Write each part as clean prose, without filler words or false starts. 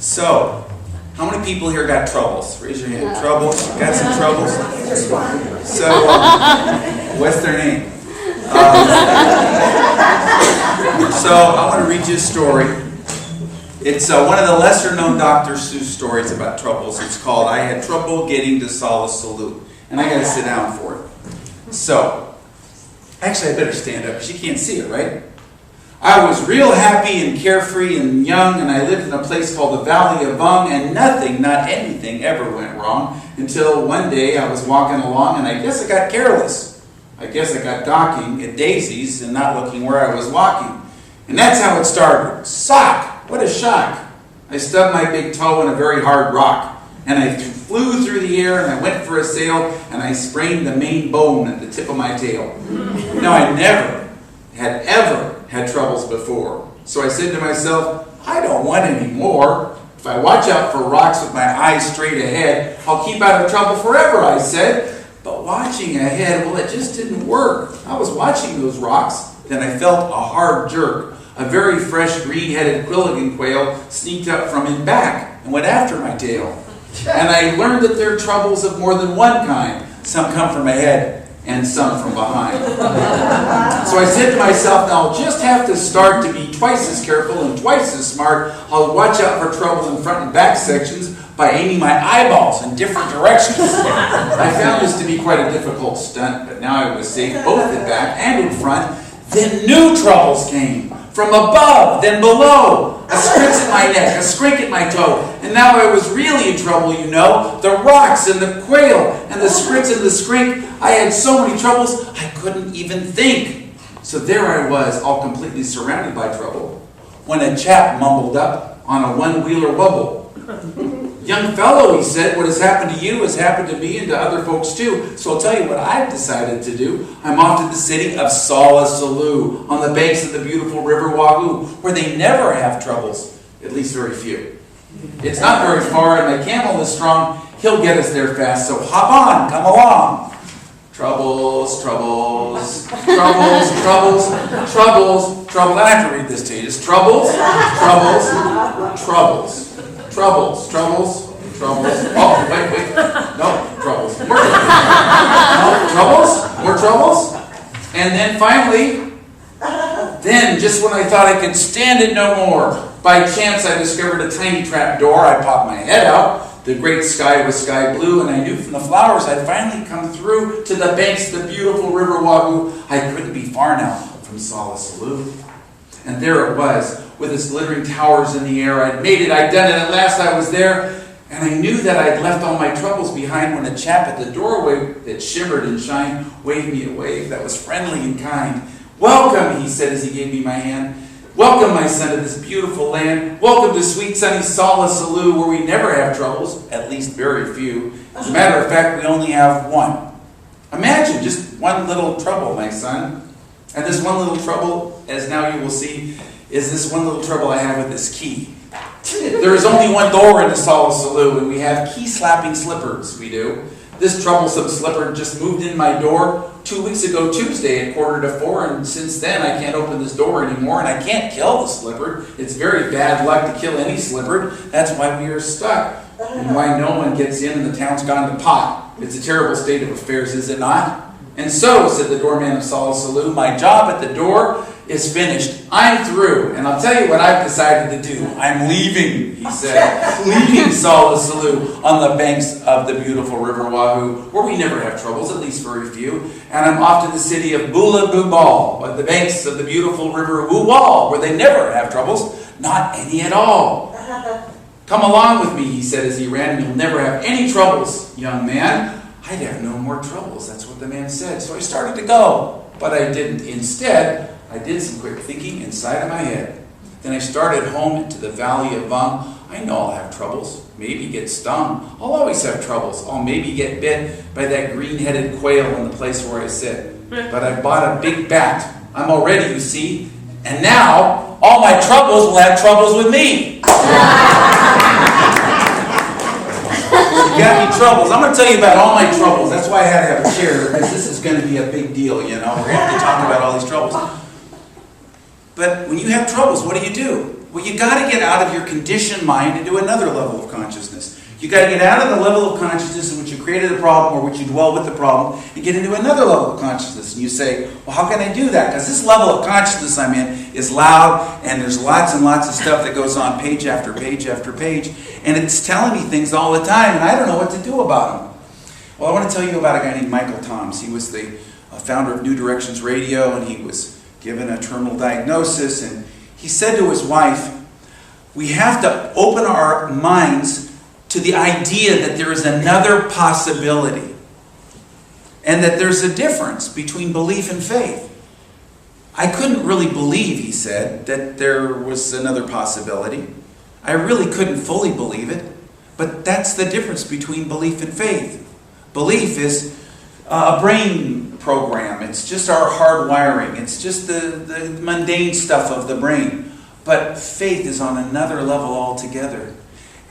So, how many people here got troubles? Raise your hand. Troubles? Got some troubles? So, what's their name? So, I want to read you a story. It's one of the lesser-known Dr. Seuss stories about troubles. It's called "I Had Trouble Getting to Solace Salute," and I got to sit down for it. So, actually, I better stand up because you can't see it, right? I was real happy and carefree and young, and I lived in a place called the Valley of Vung, and nothing, not anything, ever went wrong until one day I was walking along, and I guess I got careless. I guess I got docking at Daisy's and not looking where I was walking. And that's how it started. Sock! What a shock! I stubbed my big toe in a very hard rock, and I flew through the air, and I went for a sail, and I sprained the main bone at the tip of my tail. Now, I never had ever had troubles before. So I said to myself, I don't want any more. If I watch out for rocks with my eyes straight ahead, I'll keep out of trouble forever, I said. But watching ahead, well, it just didn't work. I was watching those rocks, then I felt a hard jerk. A very fresh green-headed Quilligan quail sneaked up from in back and went after my tail. And I learned that there are troubles of more than one kind. Some come from ahead, and some from behind. So I said to myself, now I'll just have to start to be twice as careful and twice as smart. I'll watch out for trouble in front and back sections by aiming my eyeballs in different directions. I found this to be quite a difficult stunt, but now I was safe both in back and in front. Then new troubles came. From above, then below. A scritch at my neck, a scrink at my toe. And now I was really in trouble, you know. The rocks and the quail and the scritch and the scrink. I had so many troubles, I couldn't even think. So there I was, all completely surrounded by trouble, when a chap mumbled up on a one-wheeler wubble. Young fellow, he said, what has happened to you has happened to me and to other folks too. So I'll tell you what I've decided to do. I'm off to the city of Solace Salute, on the banks of the beautiful River Wahoo, where they never have troubles, at least very few. It's not very far, and my camel is strong. He'll get us there fast, so hop on, come along. Troubles, troubles, troubles, troubles, troubles, troubles. I have to read this to you. Just troubles, troubles, troubles. Troubles, troubles, troubles. Oh, wait. No, troubles. More troubles. More troubles. And then finally, just when I thought I could stand it no more, by chance I discovered a tiny trap door. I popped my head out. The great sky was sky blue, and I knew from the flowers I'd finally come through to the banks of the beautiful River Wahoo. I couldn't be far now from Solace Salute. And there it was, with its glittering towers in the air. I'd made it, I'd done it, at last I was there. And I knew that I'd left all my troubles behind when a chap at the doorway that shimmered and shined waved me a wave that was friendly and kind. Welcome, he said as he gave me my hand. Welcome, my son, to this beautiful land. Welcome to sweet sunny Solace Salute, where we never have troubles, at least very few. As a matter of fact, we only have one. Imagine just one little trouble, my son. And this one little trouble, as now you will see, is this one little trouble I have with this key. There is only one door in the Solace Salute, and we have key-slapping slippers, we do. This troublesome slipper just moved in my door 2 weeks ago Tuesday at 3:45, and since then I can't open this door anymore, and I can't kill the slipper. It's very bad luck to kill any slipper. That's why we are stuck, and why no one gets in and the town's gone to pot. It's a terrible state of affairs, is it not? And so, said the doorman of Solace Salute, my job at the door is finished. I'm through, and I'll tell you what I've decided to do. I'm leaving, he said. Leaving Solace Salute on the banks of the beautiful River Wahoo, where we never have troubles, at least very few. And I'm off to the city of Bula Bubal, on the banks of the beautiful River Woowal, where they never have troubles, not any at all. Come along with me, he said as he ran, and you'll never have any troubles, young man. I'd have no more troubles, that's what the man said. So I started to go, but I didn't. Instead, I did some quick thinking inside of my head. Then I started home into the Valley of Vung. I know I'll have troubles, maybe get stung. I'll always have troubles. I'll maybe get bit by that green-headed quail in the place where I sit. But I bought a big bat. I'm all ready, you see. And now, all my troubles will have troubles with me. You got any troubles? I'm going to tell you about all my troubles. That's why I had to have a chair, because this is going to be a big deal, you know. We're going to have to talk about all these troubles. But when you have troubles, what do? Well, you got to get out of your conditioned mind into another level of consciousness. You got to get out of the level of consciousness in which you created the problem or which you dwell with the problem and get into another level of consciousness. And you say, well, how can I do that? Because this level of consciousness I'm in is loud and there's lots and lots of stuff that goes on page after page after page. And it's telling me things all the time and I don't know what to do about them. Well, I want to tell you about a guy named Michael Toms. He was the founder of New Directions Radio and he was given a terminal diagnosis. And he said to his wife, we have to open our minds to the idea that there is another possibility and that there's a difference between belief and faith. I couldn't really believe, he said, that there was another possibility. I really couldn't fully believe it, but that's the difference between belief and faith. Belief is a brain program. It's just our hardwiring. It's just the mundane stuff of the brain. But faith is on another level altogether.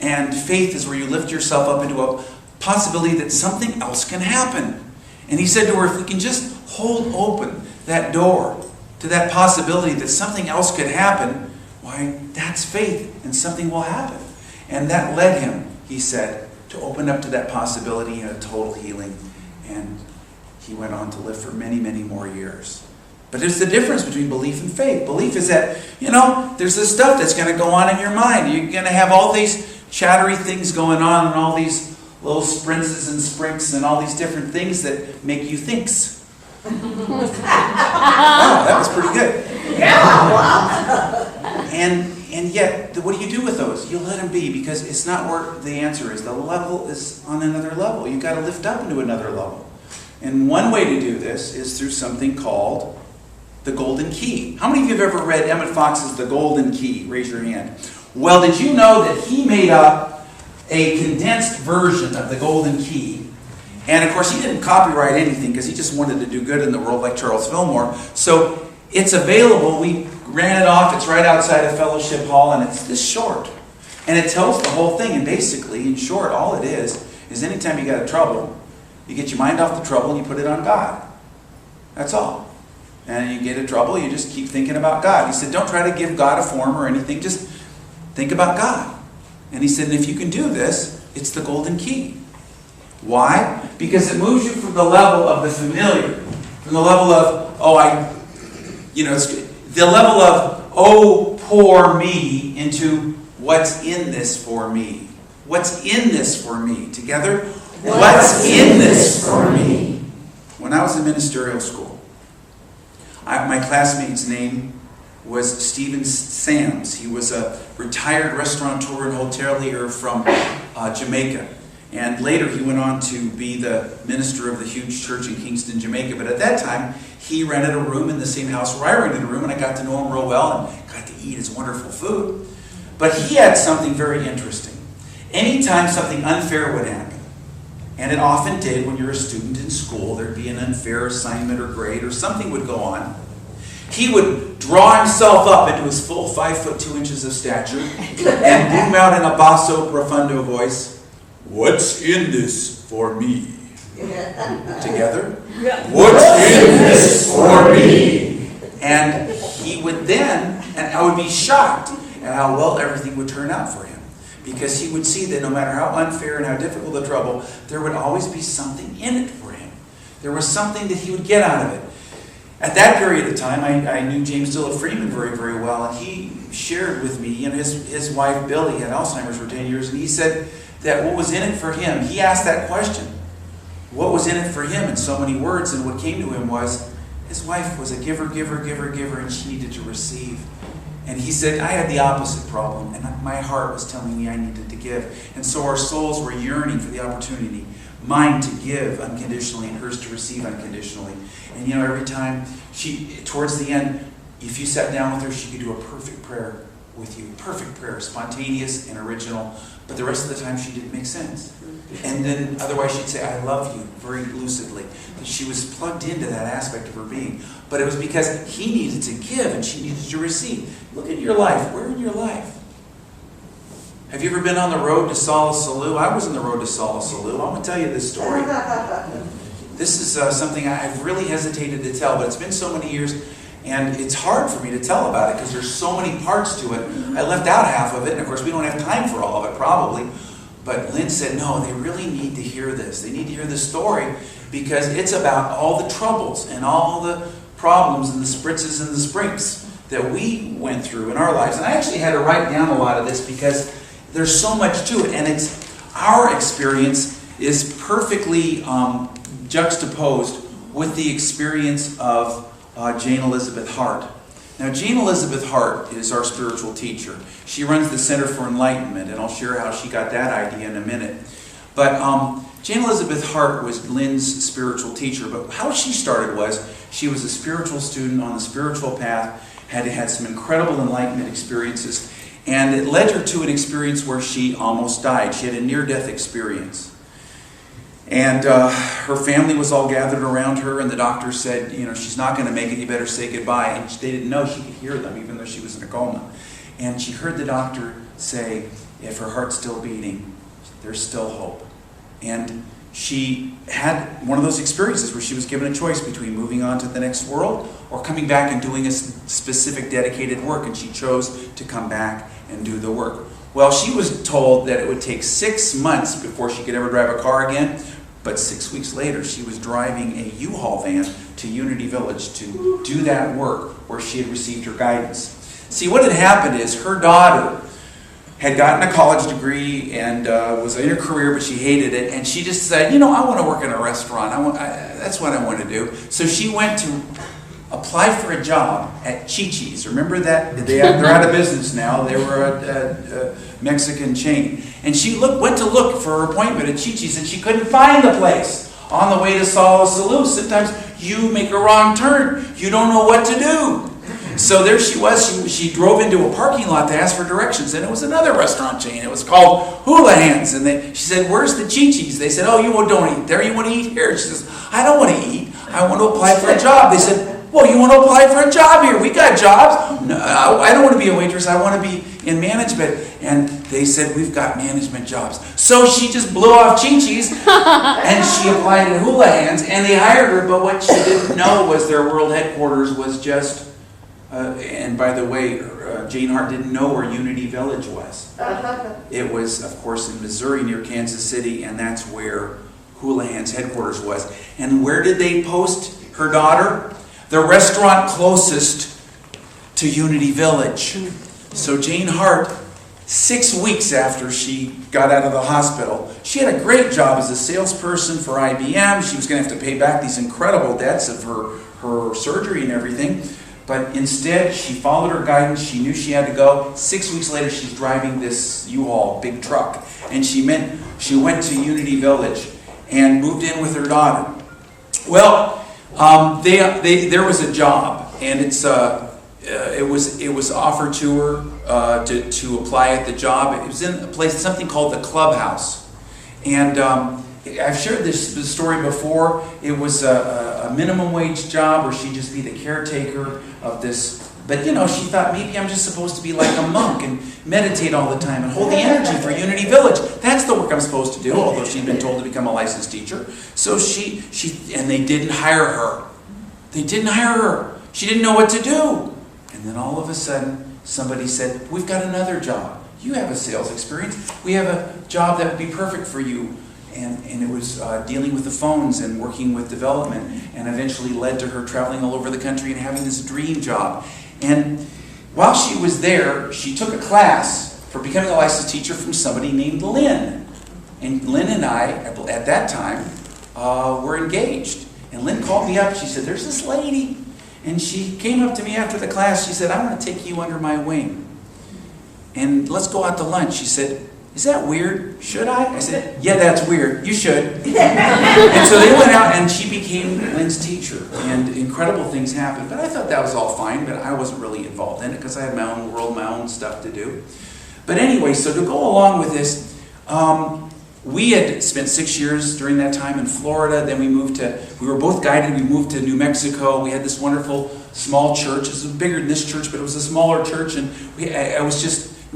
And faith is where you lift yourself up into a possibility that something else can happen. And he said to her, if we can just hold open that door to that possibility that something else could happen, why, that's faith and something will happen. And that led him, he said, to open up to that possibility and a total healing. And he went on to live for many, many more years. But there's the difference between belief and faith. Belief is that, there's this stuff that's going to go on in your mind. You're going to have all these chattery things going on and all these little sprints and sprinks and all these different things that make you thinks. Wow, that was pretty good. Yeah, wow. And yet, what do you do with those? You let them be because it's not where the answer is. The level is on another level. You've got to lift up into another level. And one way to do this is through something called the Golden Key. How many of you have ever read Emmett Fox's The Golden Key? Raise your hand. Well, did you know that he made up a condensed version of the Golden Key? And of course, he didn't copyright anything because he just wanted to do good in the world like Charles Fillmore. So it's available. We ran it off. It's right outside of Fellowship Hall, and it's this short. And it tells the whole thing. And basically, in short, all it is anytime you got a trouble, you get your mind off the trouble and you put it on God. That's all. And you get in trouble, you just keep thinking about God. He said, don't try to give God a form or anything. Just think about God. And he said, and if you can do this, it's the Golden Key. Why? Because it moves you from the level of the familiar, from the level of, the level of, oh, poor me, into what's in this for me. What's in this for me? Together? What's in this for me? When I was in ministerial school, my classmate's name was Stephen Sams. He was a retired restaurateur and hotelier from Jamaica. And later he went on to be the minister of the huge church in Kingston, Jamaica. But at that time, he rented a room in the same house where I rented a room, and I got to know him real well and got to eat his wonderful food. But he had something very interesting. Anytime something unfair would happen, and it often did when you're a student in school, there'd be an unfair assignment or grade or something would go on, he would draw himself up into his full 5 foot 2 inches of stature and boom out in a basso profundo voice, "What's in this for me?" Together? "What's in this for me?" And he would then, and I would be shocked at how well everything would turn out for him. Because he would see that no matter how unfair and how difficult the trouble, there would always be something in it for him. There was something that he would get out of it. At that period of time, I knew James Dilla Freeman very, very well, and he shared with me, and his wife Billy had Alzheimer's for 10 years, and he said that what was in it for him, he asked that question, what was in it for him in so many words, and what came to him was, his wife was a giver, and she needed to receive. And he said, I had the opposite problem, and my heart was telling me I needed to give. And so our souls were yearning for the opportunity, mine to give unconditionally and hers to receive unconditionally. And every time towards the end, if you sat down with her, she could do a perfect prayer with you. Perfect prayer, spontaneous and original. But the rest of the time, she didn't make sense. And then otherwise, she'd say, I love you, very lucidly. But she was plugged into that aspect of her being. But it was because he needed to give and she needed to receive. Look at your life. Where in your life? Have you ever been on the road to Solace Salou? I was on the road to Solace Salou. I'm going to tell you this story. This is something I've really hesitated to tell, but it's been so many years. And it's hard for me to tell about it because there's so many parts to it. I left out half of it, and of course we don't have time for all of it probably. But Lynn said, no, they really need to hear this. They need to hear this story because it's about all the troubles and all the problems and the spritzes and the sprinks that we went through in our lives. And I actually had to write down a lot of this because there's so much to it. And it's our experience is perfectly juxtaposed with the experience of Jane Elizabeth Hart. Now, Jane Elizabeth Hart is our spiritual teacher. She runs the Center for Enlightenment, and I'll share how she got that idea in a minute. But Jane Elizabeth Hart was Lynn's spiritual teacher, but how she started was she was a spiritual student on the spiritual path, had some incredible enlightenment experiences, and it led her to an experience where she almost died. She had a near-death experience. And her family was all gathered around her, and the doctor said, you know, she's not going to make it, you better say goodbye. And they didn't know she could hear them, even though she was in a coma. And she heard the doctor say, if her heart's still beating, there's still hope. And she had one of those experiences where she was given a choice between moving on to the next world or coming back and doing a specific dedicated work, and she chose to come back and do the work. Well, she was told that it would take 6 months before she could ever drive a car again. But 6 weeks later, she was driving a U-Haul van to Unity Village to do that work where she had received her guidance. See, what had happened is her daughter had gotten a college degree and was in her career, but she hated it. And she just said, you know, I want to work in a restaurant. That's what I want to do. So she went to apply for a job at Chi-Chi's. Remember that? They're out of business now. They were a Mexican chain. And she went to look for her appointment at Chi-Chi's, and she couldn't find the place on the way to Sala Salud. Sometimes you make a wrong turn. You don't know what to do. So there she was. She drove into a parking lot to ask for directions, and it was another restaurant chain. It was called Hula Hands. And she said, where's the Chi-Chi's? They said, oh, you don't eat there. You want to eat here? She says, I don't want to eat. I want to apply for a job. They said, well, you want to apply for a job here? We got jobs. No, I don't want to be a waitress. I want to be in management. And they said, we've got management jobs. So she just blew off Chi-Chi's and she applied at Hula Hands, and they hired her. But what she didn't know was their world headquarters was just, and by the way, Jane Hart didn't know where Unity Village was. It was, of course, in Missouri near Kansas City, and that's where Hula Hands headquarters was. And where did they post her daughter? The restaurant closest to Unity Village. So Jane Hart, 6 weeks after she got out of the hospital, she had a great job as a salesperson for IBM. She was going to have to pay back these incredible debts of her surgery and everything. But instead, she followed her guidance. She knew she had to go. 6 weeks later, she's driving this U-Haul big truck. And she went to Unity Village and moved in with her daughter. Well, there was a job, and it was offered to her to apply at the job. It was in a place, something called the Clubhouse, and I've shared this story before. It was a minimum wage job where she'd just be the caretaker of this. But you know, she thought maybe I'm just supposed to be like a monk and meditate all the time and hold the energy for Unity Village. That's the work I'm supposed to do, although she'd been told to become a licensed teacher. So and they didn't hire her. They didn't hire her. She didn't know what to do. And then all of a sudden, somebody said, we've got another job. You have a sales experience. We have a job that would be perfect for you. And it was dealing with the phones and working with development, and eventually led to her traveling all over the country and having this dream job. And while she was there, she took a class for becoming a licensed teacher from somebody named Lynn. And Lynn and I, at that time, were engaged. And Lynn called me up. She said, there's this lady. And she came up to me after the class. She said, I want to take you under my wing. And let's go out to lunch. She said, is that weird? Should I? I said, yeah, that's weird. You should. And so they went out, and she became Lynn's teacher. And incredible things happened. But I thought that was all fine, but I wasn't really involved in it because I had my own world, my own stuff to do. But anyway, so to go along with this, we had spent 6 years during that time in Florida. Then we were both guided. We moved to New Mexico. We had this wonderful small church. It was bigger than this church, but it was a smaller church. And we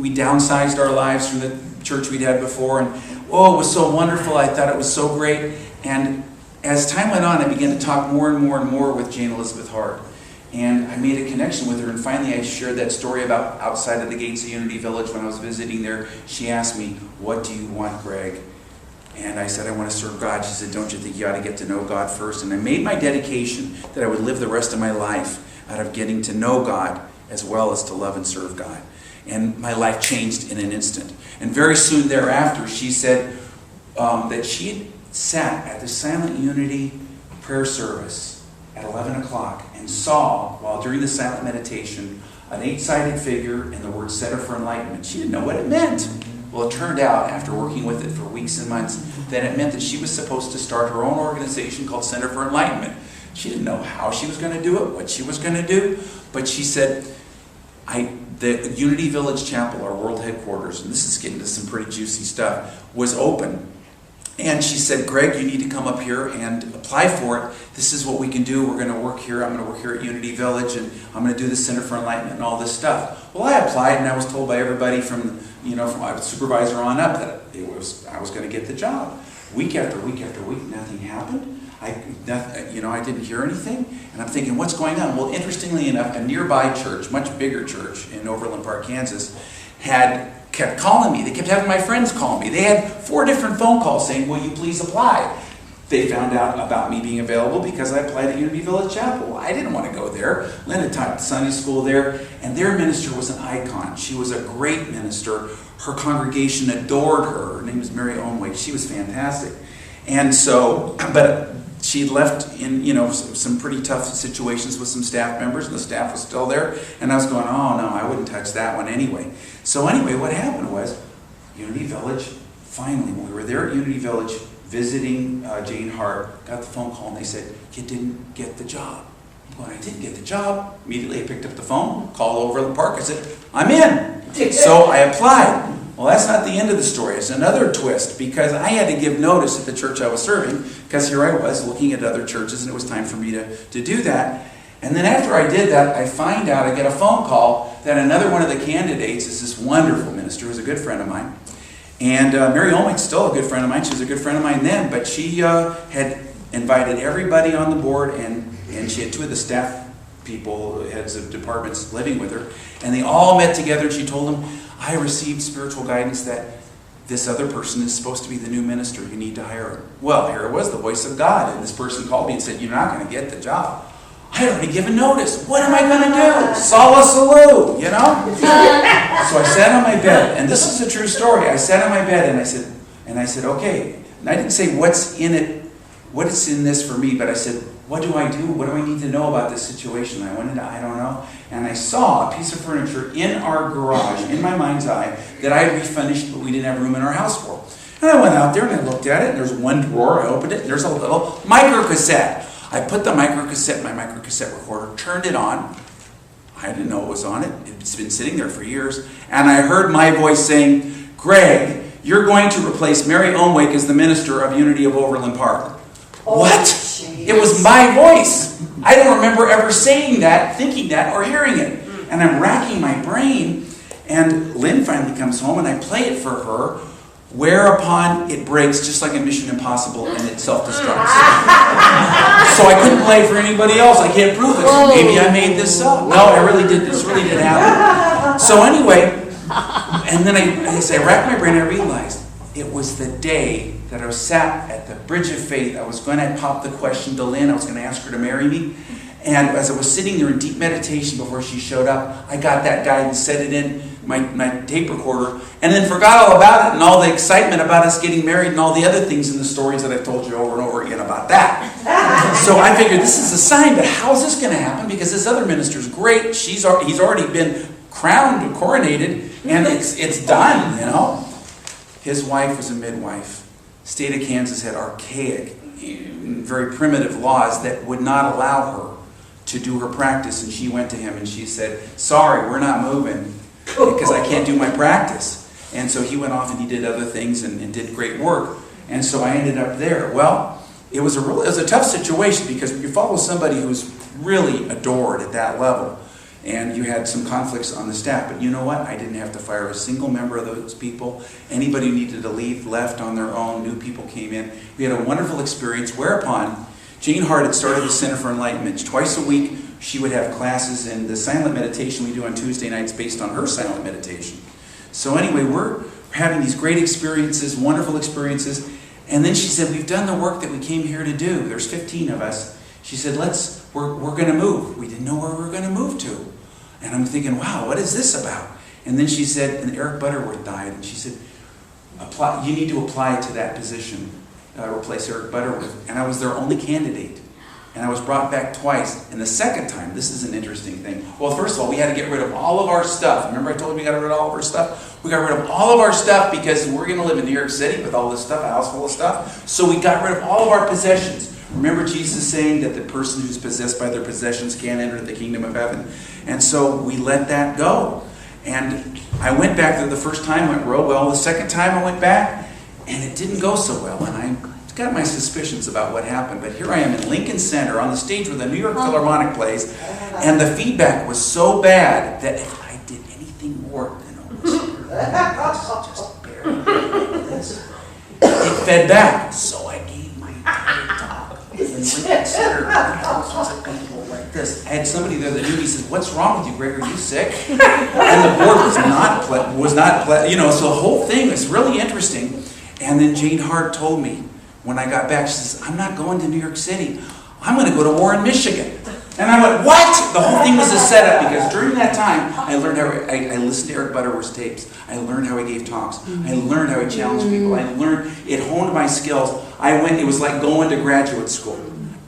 downsized our lives from the church we'd had before. And oh, it was so wonderful. I thought it was so great. And as time went on, I began to talk more and more and more with Jane Elizabeth Hart. And I made a connection with her, and finally I shared that story about outside of the gates of Unity Village when I was visiting there. She asked me, "What do you want, Greg?" And I said, "I want to serve God." She said, "Don't you think you ought to get to know God first?" And I made my dedication that I would live the rest of my life out of getting to know God as well as to love and serve God. And my life changed in an instant. And very soon thereafter, she said that she had sat at the Silent Unity prayer service at 11 o'clock and saw, while during the silent meditation, an 8-sided figure and the word Center for Enlightenment. She didn't know what it meant. Well, it turned out, after working with it for weeks and months, that it meant that she was supposed to start her own organization called Center for Enlightenment. She didn't know how she was going to do it, what she was going to do, but she said, the Unity Village Chapel, our world headquarters, and this is getting to some pretty juicy stuff, was open. And she said, "Greg, you need to come up here and apply for it. This is what we can do. We're going to work here. I'm going to work here at Unity Village, and I'm going to do the Center for Enlightenment and all this stuff." Well, I applied, and I was told by everybody from my supervisor on up that I was going to get the job. Week after week after week, nothing happened. I didn't hear anything, and I'm thinking, what's going on? Well, interestingly enough, a nearby church, much bigger church in Overland Park, Kansas, kept calling me. They kept having my friends call me. They had 4 different phone calls saying, "Will you please apply?" They found out about me being available because I applied at Unity Village Chapel. I didn't want to go there. Linda taught Sunday school there, and their minister was an icon. She was a great minister. Her congregation adored her. Her name was Mary Owenwake. She was fantastic. And so, but she left in, some pretty tough situations with some staff members, and the staff was still there. And I was going, "Oh no, I wouldn't touch that one anyway." So anyway, what happened was, Unity Village, finally, when we were there at Unity Village visiting Jane Hart, got the phone call, and they said, "You didn't get the job." Well, I didn't get the job. Immediately I picked up the phone, called over the park. I said, "I'm in." So I applied. Well, that's not the end of the story. It's another twist, because I had to give notice at the church I was serving, because here I was looking at other churches, and it was time for me to do that. And then after I did that, I find out, I get a phone call that another one of the candidates is this wonderful minister who's a good friend of mine. And Mary Olmink's still a good friend of mine. She was a good friend of mine then, but she had invited everybody on the board, and she had 2 of the staff people, heads of departments, living with her, and they all met together, and she told them, "I received spiritual guidance that this other person is supposed to be the new minister. You need to hire him." Well, here it was, the voice of God, and this person called me and said, "You're not going to get the job." I had already given notice. What am I going to do? Sala Salou, So I sat on my bed, and this is a true story. I sat on my bed and I said, "Okay." And I didn't say what's in this for me, but I said, "What do I do? What do I need to know about this situation?" I went into I don't know, and I saw a piece of furniture in our garage, in my mind's eye, that I had refinished, but we didn't have room in our house for. And I went out there and I looked at it, and there's one drawer, I opened it, and there's a little microcassette. I put the microcassette in my microcassette recorder, turned it on. I didn't know what was on it. It's been sitting there for years. And I heard my voice saying, "Greg, you're going to replace Mary Owenwake as the minister of Unity of Overland Park." Oh, What? geez. It was my voice. I don't remember ever saying that, thinking that, or hearing it. And I'm racking my brain, and Lynn finally comes home, and I play it for her, whereupon it breaks just like a Mission Impossible, and it self-destructs. So I couldn't play for anybody else. I can't prove it. So maybe I made this up. No, I really did. This really did happen. So anyway, and then I racked my brain, and I realized it was the day that I was sat at the Bridge of Faith. I was going to pop the question to Lynn. I was going to ask her to marry me. And as I was sitting there in deep meditation before she showed up, I got that guidance, set it in my tape recorder, and then forgot all about it and all the excitement about us getting married and all the other things in the stories that I've told you over and over again about that. So I figured this is a sign, but how's this going to happen? Because this other minister's great. He's already been crowned, coronated, and it's done, His wife was a midwife. State of Kansas had archaic, very primitive laws that would not allow her to do her practice, and she went to him and she said, "Sorry, we're not moving because I can't do my practice." And so he went off and he did other things and did great work. And so I ended up there. Well, it was a tough situation because you follow somebody who's really adored at that level. And you had some conflicts on the staff. But you know what? I didn't have to fire a single member of those people. Anybody who needed to leave left on their own. New people came in. We had a wonderful experience, whereupon Jane Hart had started the Center for Enlightenment. Twice a week, she would have classes in the silent meditation we do on Tuesday nights based on her silent meditation. So anyway, we're having these great experiences, wonderful experiences. And then she said, we've done the work that we came here to do. There's 15 of us. She said, we're going to move. We didn't know where we were going to move to. And I'm thinking, wow, what is this about? And then she said, and Eric Butterworth died. And she said, you need to apply to that position, replace Eric Butterworth. And I was their only candidate. And I was brought back twice. And the second time, this is an interesting thing. Well, first of all, we had to get rid of all of our stuff. Remember I told you we got rid of all of our stuff? We got rid of all of our stuff because we're going to live in New York City with all this stuff, a house full of stuff. So we got rid of all of our possessions. Remember Jesus saying that the person who's possessed by their possessions can't enter the kingdom of heaven. And so we let that go. And I went back there the first time, went real well. The second time I went back, and it didn't go so well. And I got my suspicions about what happened. But here I am in Lincoln Center on the stage where the New York Philharmonic plays. And the feedback was so bad that if I did anything more than just barely this, it fed back. So I gave my entire talk in Lincoln Center. Thousands of people like this. I had somebody there that knew me said, "What's wrong with you, Greg? Are you sick?" And the board was not, so the whole thing was really interesting. And then Jane Hart told me when I got back, she says, "I'm not going to New York City. I'm going to go to Warren, Michigan." And I went, "What?" The whole thing was a setup because during that time, I learned how I listened to Eric Butterworth's tapes. I learned how he gave talks. I learned how he challenged people. I learned, it honed my skills. It was like going to graduate school.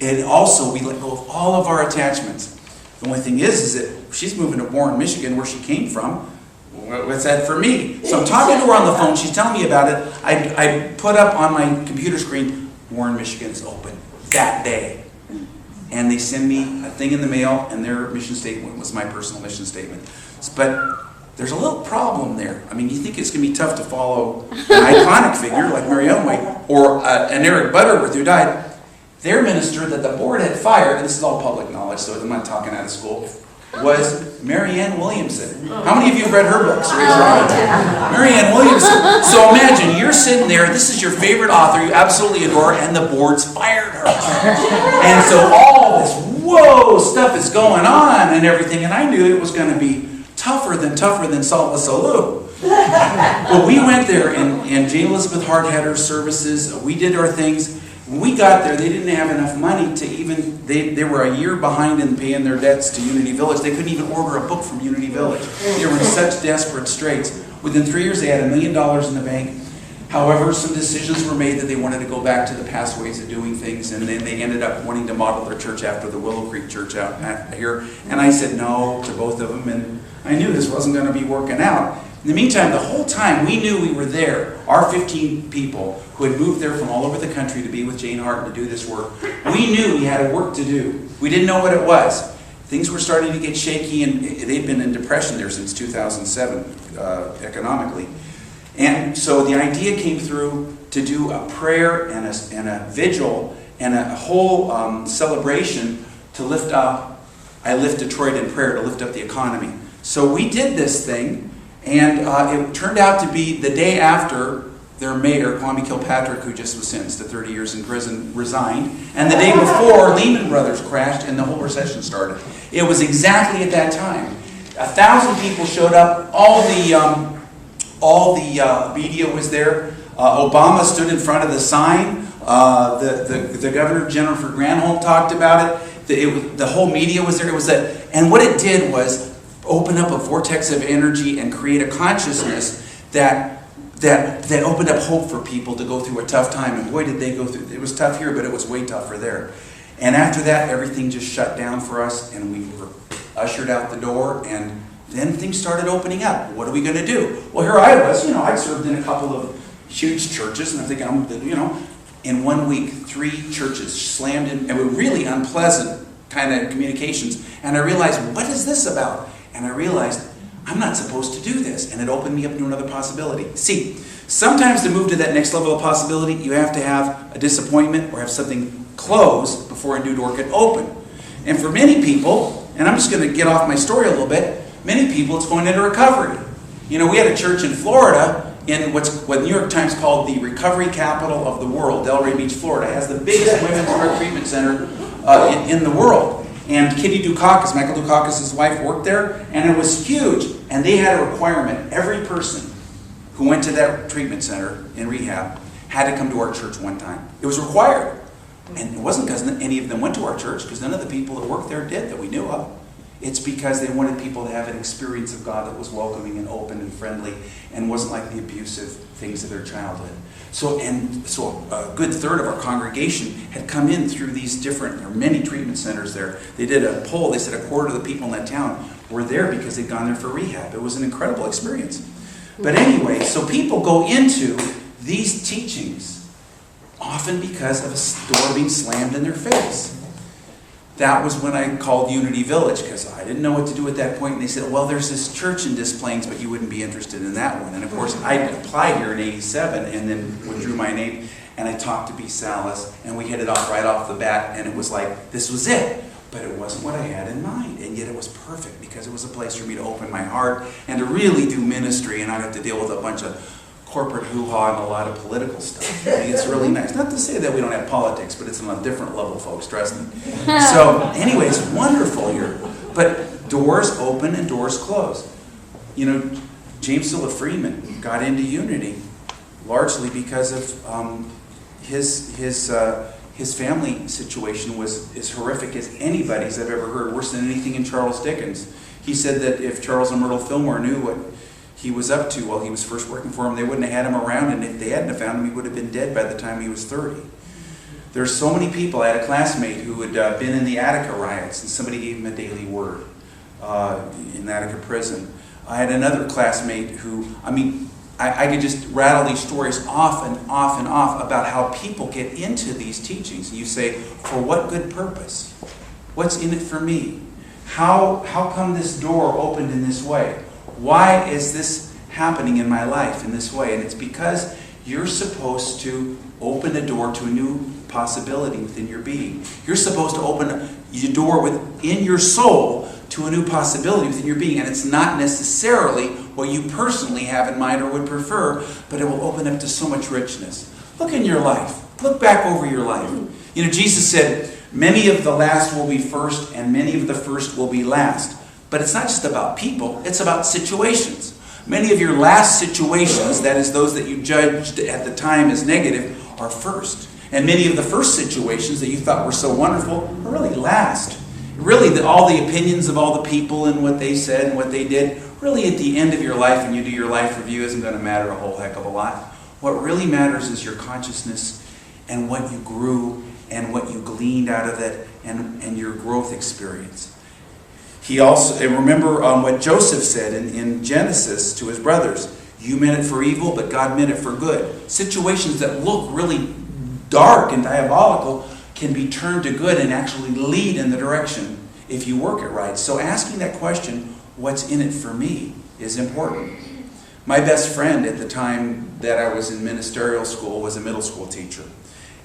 And also, we let go of all of our attachments. The only thing is that she's moving to Warren, Michigan, where she came from. What's that for me? So I'm talking to her on the phone. She's telling me about it. I put up on my computer screen, Warren, Michigan is open that day. And they send me a thing in the mail, and their mission statement was my personal mission statement. But there's a little problem there. I mean, you think it's going to be tough to follow an iconic figure like Mary Ellen White or an Eric Butterworth who died. Their minister that the board had fired, and this is all public knowledge, so I'm not talking out of school, was Marianne Williamson. How many of you have read her books? Marianne Williamson. So imagine, you're sitting there, this is your favorite author, you absolutely adore, and the board's fired her. And so all this, whoa, stuff is going on and everything, and I knew it was going to be tougher than Salt La Salou. Well, we went there, and Jane Elizabeth Hart had her services, we did our things. When we got there, they didn't have enough money to even, they were a year behind in paying their debts to Unity Village. They couldn't even order a book from Unity Village. They were in such desperate straits. Within 3 years, they had $1 million in the bank. However, some decisions were made that they wanted to go back to the past ways of doing things, and then they ended up wanting to model their church after the Willow Creek Church out here. And I said no to both of them, and I knew this wasn't going to be working out. In the meantime, the whole time, we knew we were there. Our 15 people who had moved there from all over the country to be with Jane Hart and to do this work, we knew we had a work to do. We didn't know what it was. Things were starting to get shaky, and they'd been in depression there since 2007, economically. And so the idea came through to do a prayer and a vigil and a whole celebration to lift up, I Lift Detroit in Prayer, to lift up the economy. So we did this thing. And it turned out to be the day after their mayor, Kwame Kilpatrick, who just was sentenced to 30 years in prison, resigned. And the day before, Lehman Brothers crashed and the whole recession started. It was exactly at that time. 1,000 people showed up. All the media was there. Obama stood in front of the sign. The Governor, Jennifer Granholm, talked about it. The whole media was there. And what it did was open up a vortex of energy and create a consciousness that opened up hope for people to go through a tough time. And boy, did they go through. It was tough here, but it was way tougher there. And after that, everything just shut down for us, and we were ushered out the door, and then things started opening up. What are we going to do? Well, here I was. I'd served in a couple of huge churches, and I'm thinking, in 1 week, 3 churches slammed in, and were really unpleasant kind of communications. And I realized, what is this about? And I realized, I'm not supposed to do this. And it opened me up to another possibility. See, sometimes to move to that next level of possibility, you have to have a disappointment or have something close before a new door can open. And for many people, and I'm just going to get off my story a little bit, many people, it's going into recovery. We had a church in Florida in what the New York Times called the recovery capital of the world. Delray Beach, Florida. It has the biggest women's drug treatment center in the world. And Kitty Dukakis, Michael Dukakis' wife, worked there, and it was huge. And they had a requirement. Every person who went to that treatment center in rehab had to come to our church one time. It was required. And it wasn't because any of them went to our church, because none of the people that worked there did that we knew of. It's because they wanted people to have an experience of God that was welcoming and open and friendly and wasn't like the abusive things of their childhood. So a good third of our congregation had come in through these there are many treatment centers there. They did a poll. They said a quarter of the people in that town were there because they'd gone there for rehab. It was an incredible experience. But anyway, so people go into these teachings often because of a door being slammed in their face. That was when I called Unity Village, because I didn't know what to do at that point. And they said, well, there's this church in Des Plaines, but you wouldn't be interested in that one. And of course, I applied here in '87 and then withdrew my name. And I talked to B. Salas, and we hit it off right off the bat. And it was like, this was it. But it wasn't what I had in mind. And yet it was perfect, because it was a place for me to open my heart and to really do ministry and not have to deal with a bunch of corporate hoo-ha and a lot of political stuff. I mean, it's really nice. Not to say that we don't have politics, but it's on a different level, folks, trust me. So, anyway, it's wonderful here. But doors open and doors close. You know, James Silla Freeman got into Unity largely because of his family situation was as horrific as anybody's I've ever heard, worse than anything in Charles Dickens. He said that if Charles and Myrtle Fillmore knew what he was up to while he was first working for him, they wouldn't have had him around, and if they hadn't have found him, he would have been dead by the time he was 30. There's so many people. I had a classmate who had been in the Attica riots, and somebody gave him a daily word in Attica prison. I had another classmate who, I could just rattle these stories off and off and off about how people get into these teachings. You say, for what good purpose? What's in it for me? How come this door opened in this way? Why is this happening in my life in this way? And it's because you're supposed to open a door to a new possibility within your being. You're supposed to open your door within your soul to a new possibility within your being. And it's not necessarily what you personally have in mind or would prefer, but it will open up to so much richness. Look in your life. Look back over your life. You know, Jesus said, many of the last will be first, and many of the first will be last. But it's not just about people, it's about situations. Many of your last situations, that is those that you judged at the time as negative, are first. And many of the first situations that you thought were so wonderful are really last. Really, all the opinions of all the people and what they said and what they did, really at the end of your life, when you do your life review, isn't going to matter a whole heck of a lot. What really matters is your consciousness and what you grew and what you gleaned out of it and your growth experience. He also, and remember what Joseph said in Genesis to his brothers, you meant it for evil, but God meant it for good. Situations that look really dark and diabolical can be turned to good and actually lead in the direction if you work it right. So asking that question, what's in it for me, is important. My best friend at the time that I was in ministerial school was a middle school teacher.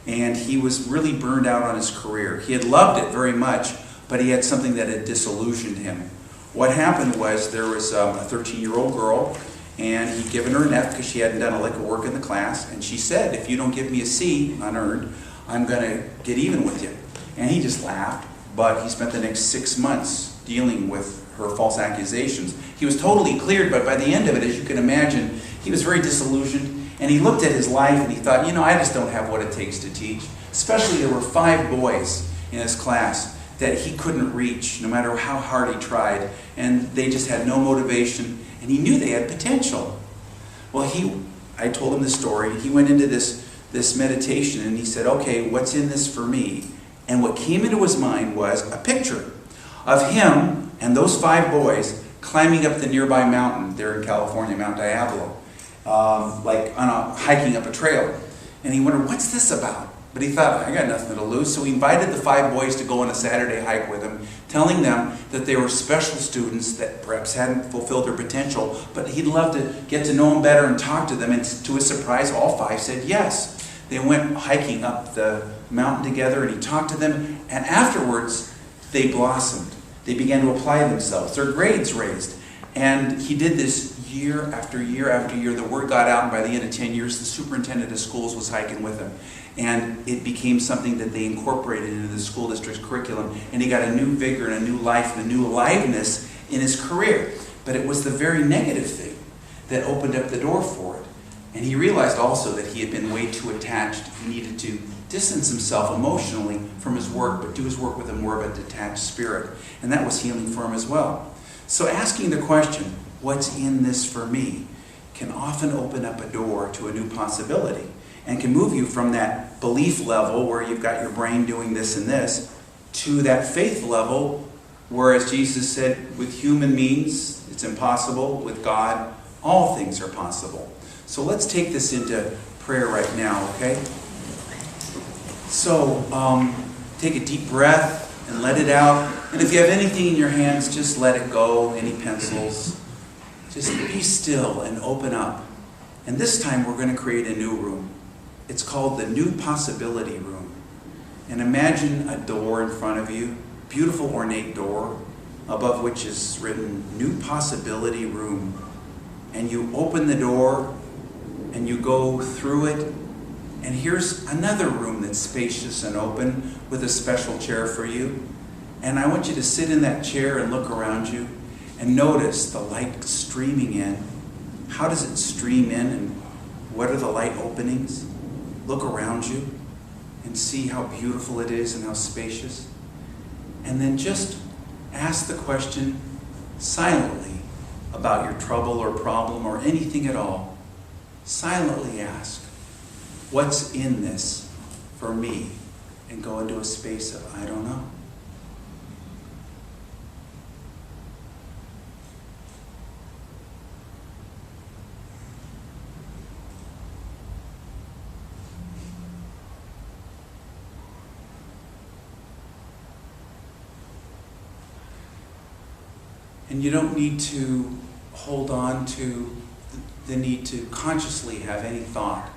And he was really burned out on his career. He had loved it very much, but he had something that had disillusioned him. What happened was there was a 13-year-old girl, and he'd given her an F because she hadn't done a lick of work in the class, and she said, if you don't give me a C, unearned, I'm going to get even with you. And he just laughed, but he spent the next 6 months dealing with her false accusations. He was totally cleared, but by the end of it, as you can imagine, he was very disillusioned, and he looked at his life and he thought, you know, I just don't have what it takes to teach. Especially there were 5 boys in his class that he couldn't reach, no matter how hard he tried, and they just had no motivation, and he knew they had potential. Well, I told him the story. He went into this meditation, and he said, okay, what's in this for me? And what came into his mind was a picture of him and those 5 boys climbing up the nearby mountain there in California, Mount Diablo, hiking up a trail. And he wondered, what's this about? But he thought, I got nothing to lose. So he invited the 5 boys to go on a Saturday hike with him, telling them that they were special students that perhaps hadn't fulfilled their potential, but he'd love to get to know them better and talk to them. And to his surprise, all 5 said yes. They went hiking up the mountain together, and he talked to them. And afterwards, they blossomed. They began to apply themselves. Their grades raised. And he did this year after year after year, the word got out, and by the end of 10 years, the superintendent of schools was hiking with him. And it became something that they incorporated into the school district's curriculum, and he got a new vigor and a new life and a new aliveness in his career. But it was the very negative thing that opened up the door for it. And he realized also that he had been way too attached. He needed to distance himself emotionally from his work, but do his work with a more of a detached spirit. And that was healing for him as well. So asking the question, what's in this for me, can often open up a door to a new possibility and can move you from that belief level where you've got your brain doing this and this to that faith level where, as Jesus said, with human means it's impossible, with God all things are possible. So let's take this into prayer right now, okay? So take a deep breath and let it out. And if you have anything in your hands, just let it go, any pencils. Just be still and open up. And this time we're going to create a new room. It's called the New Possibility Room. And imagine a door in front of you, beautiful ornate door, above which is written New Possibility Room. And you open the door and you go through it. And here's another room that's spacious and open with a special chair for you. And I want you to sit in that chair and look around you and notice the light streaming in. How does it stream in and what are the light openings? Look around you and see how beautiful it is and how spacious. And then just ask the question silently about your trouble or problem or anything at all. Silently ask, what's in this for me? And go into a space of, I don't know. And you don't need to hold on to the need to consciously have any thought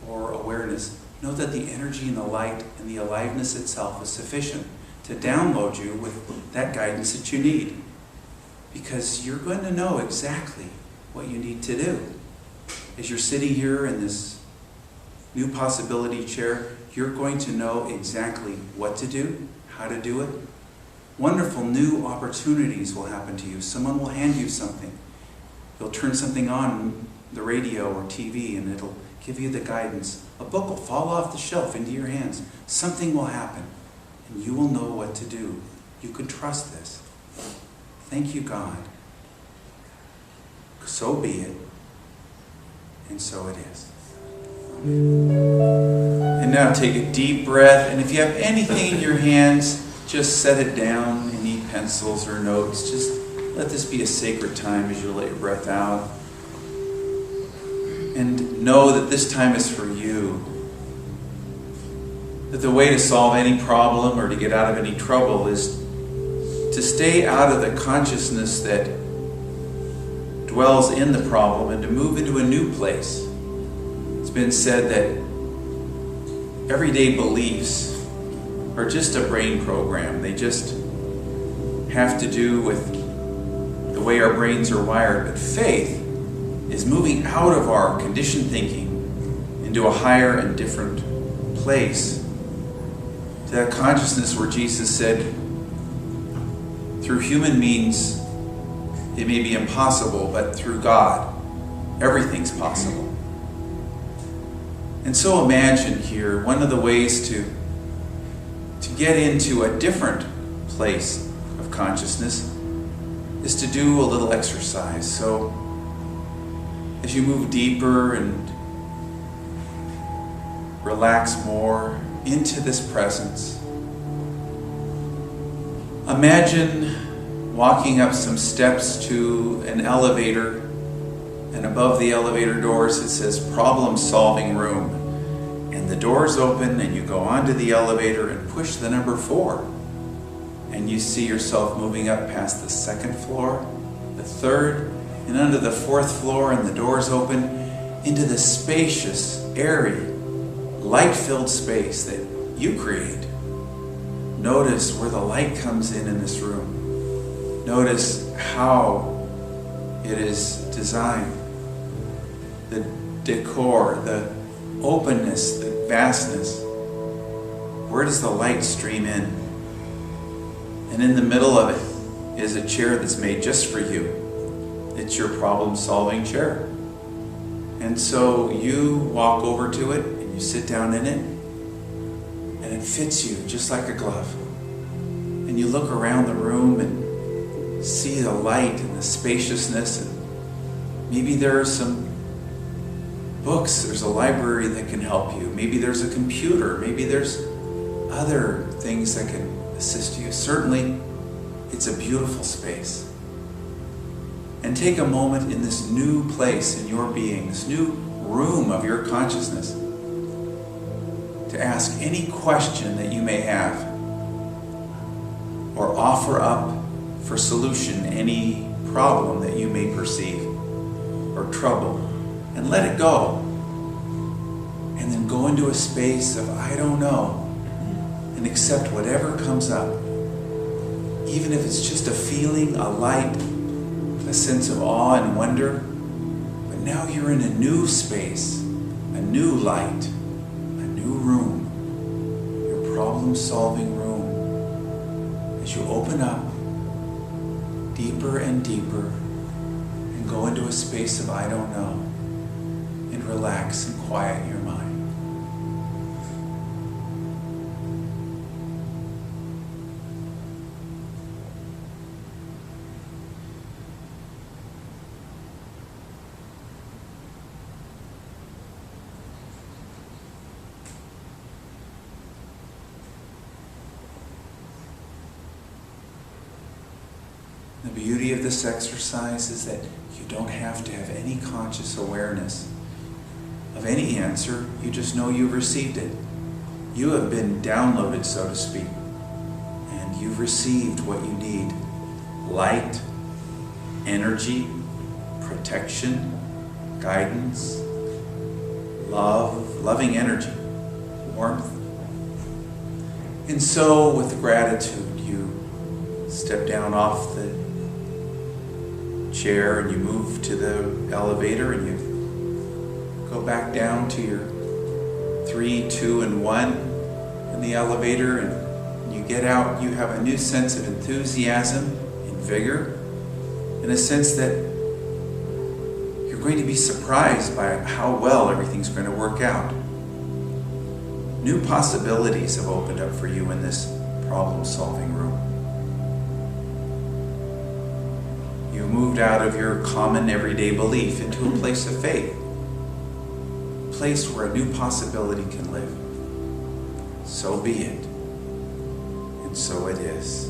or awareness. Know that the energy and the light and the aliveness itself is sufficient to download you with that guidance that you need. Because you're going to know exactly what you need to do. As you're sitting here in this new possibility chair, you're going to know exactly what to do, how to do it. Wonderful new opportunities will happen to you. Someone will hand you something. They'll turn something on the radio or TV and it'll give you the guidance. A book will fall off the shelf into your hands. Something will happen and you will know what to do. You can trust this. Thank you, God. So be it. And so it is. And now take a deep breath, and if you have anything in your hands, just set it down. Any pencils or notes, just let this be a sacred time as you let your breath out. And know that this time is for you. That the way to solve any problem or to get out of any trouble is to stay out of the consciousness that dwells in the problem and to move into a new place. It's been said that everyday beliefs are just a brain program. They just have to do with the way our brains are wired. But faith is moving out of our conditioned thinking into a higher and different place. To that consciousness where Jesus said, through human means it may be impossible, but through God everything's possible. And so imagine here, one of the ways to get into a different place of consciousness is to do a little exercise. So as you move deeper and relax more into this presence, imagine walking up some steps to an elevator, and above the elevator doors it says problem solving room. And the doors open and you go onto the elevator and push the number 4. And you see yourself moving up past the 2nd floor, the 3rd, and onto the 4th floor, and the doors open into the spacious, airy, light-filled space that you create. Notice where the light comes in this room. Notice how It is design, the decor, the openness, the vastness. Where does the light stream in? And in the middle of it is a chair that's made just for you. It's your problem-solving chair. And so you walk over to it and you sit down in it, and it fits you just like a glove. And you look around the room and see the light and the spaciousness, and maybe there are some books, there's a library that can help you. Maybe there's a computer, maybe there's other things that can assist you. Certainly, it's a beautiful space. And take a moment in this new place in your being, this new room of your consciousness, to ask any question that you may have, or offer up for solution any problem that you may perceive, or trouble, and let it go. And then go into a space of I don't know, and accept whatever comes up. Even if it's just a feeling, a light, a sense of awe and wonder. But now you're in a new space, a new light, a new room, your problem-solving room. As you open up deeper and deeper and go into a space of I don't know, and relax and quiet your mind. The beauty of this exercise is that you don't have to have any conscious awareness of any answer. You just know you've received it. You have been downloaded, so to speak, and you've received what you need. Light, energy, protection, guidance, love, loving energy, warmth. And so with gratitude, you step down off the chair and you move to the elevator and you go back down to your 3, 2, and 1 in the elevator, and you get out. You have a new sense of enthusiasm and vigor, and a sense that you're going to be surprised by how well everything's going to work out. New possibilities have opened up for you in this problem-solving room. You moved out of your common everyday belief into a place of faith, a place where a new possibility can live. So be it, and so it is.